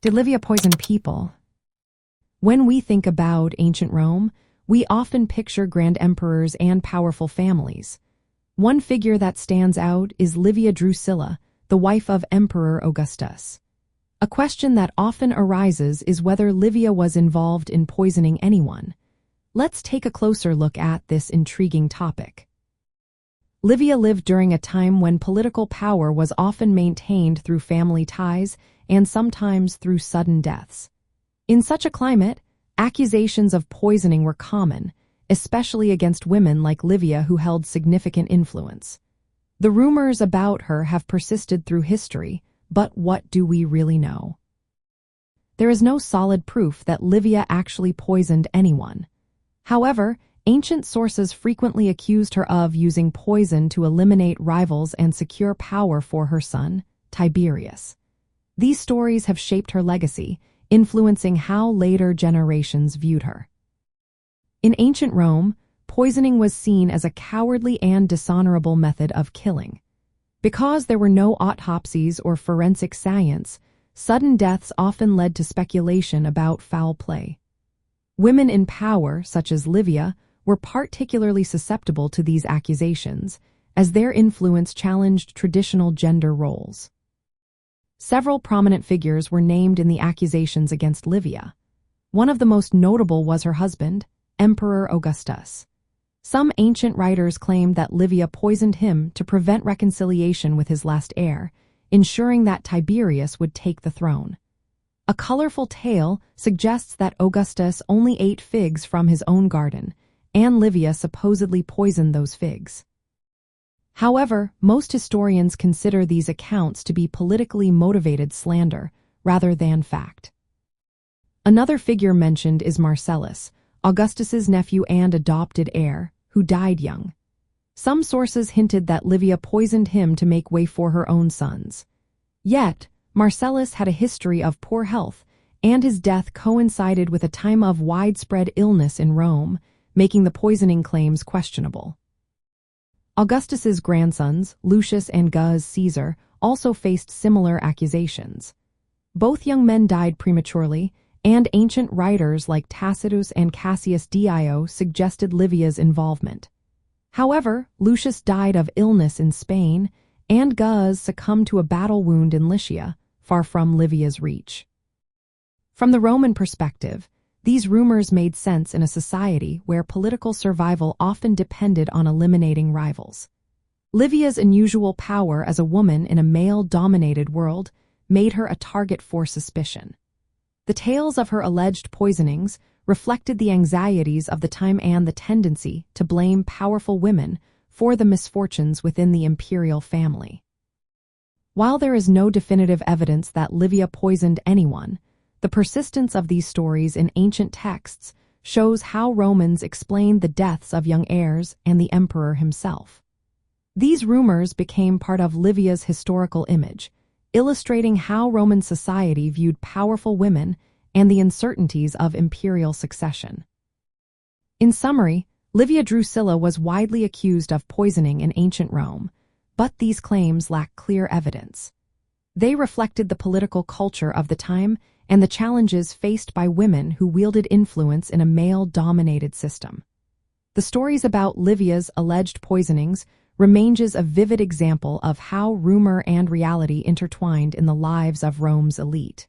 Did Livia poison people? When we think about ancient Rome, we often picture grand emperors and powerful families. One figure that stands out is Livia Drusilla, the wife of Emperor Augustus. A question that often arises is whether Livia was involved in poisoning anyone. Let's take a closer look at this intriguing topic. Livia lived during a time when political power was often maintained through family ties and sometimes through sudden deaths. In such a climate, accusations of poisoning were common, especially against women like Livia who held significant influence. The rumors about her have persisted through history, but what do we really know? There is no solid proof that Livia actually poisoned anyone. However, ancient sources frequently accused her of using poison to eliminate rivals and secure power for her son, Tiberius. These stories have shaped her legacy, influencing how later generations viewed her. In ancient Rome, poisoning was seen as a cowardly and dishonorable method of killing. Because there were no autopsies or forensic science, sudden deaths often led to speculation about foul play. Women in power, such as Livia, were particularly susceptible to these accusations, as their influence challenged traditional gender roles. Several prominent figures were named in the accusations against Livia. One of the most notable was her husband, Emperor Augustus. Some ancient writers claimed that Livia poisoned him to prevent reconciliation with his last heir, ensuring that Tiberius would take the throne. A colorful tale suggests that Augustus only ate figs from his own garden, and Livia supposedly poisoned those figs. However, most historians consider these accounts to be politically motivated slander rather than fact. Another figure mentioned is Marcellus, Augustus's nephew and adopted heir, who died young. Some sources hinted that Livia poisoned him to make way for her own sons. Yet, Marcellus had a history of poor health, and his death coincided with a time of widespread illness in Rome, making the poisoning claims questionable. Augustus's grandsons, Lucius and Gaius Caesar, also faced similar accusations. Both young men died prematurely, and ancient writers like Tacitus and Cassius Dio suggested Livia's involvement. However, Lucius died of illness in Spain, and Gaius succumbed to a battle wound in Lycia, far from Livia's reach. From the Roman perspective, these rumors made sense in a society where political survival often depended on eliminating rivals. Livia's unusual power as a woman in a male-dominated world made her a target for suspicion. The tales of her alleged poisonings reflected the anxieties of the time and the tendency to blame powerful women for the misfortunes within the imperial family. While there is no definitive evidence that Livia poisoned anyone, the persistence of these stories in ancient texts shows how Romans explained the deaths of young heirs and the emperor himself. These rumors became part of Livia's historical image, illustrating how Roman society viewed powerful women and the uncertainties of imperial succession. In summary, Livia Drusilla was widely accused of poisoning in ancient Rome, but these claims lack clear evidence. They reflected the political culture of the time and the challenges faced by women who wielded influence in a male-dominated system. The stories about Livia's alleged poisonings remain a vivid example of how rumor and reality intertwined in the lives of Rome's elite.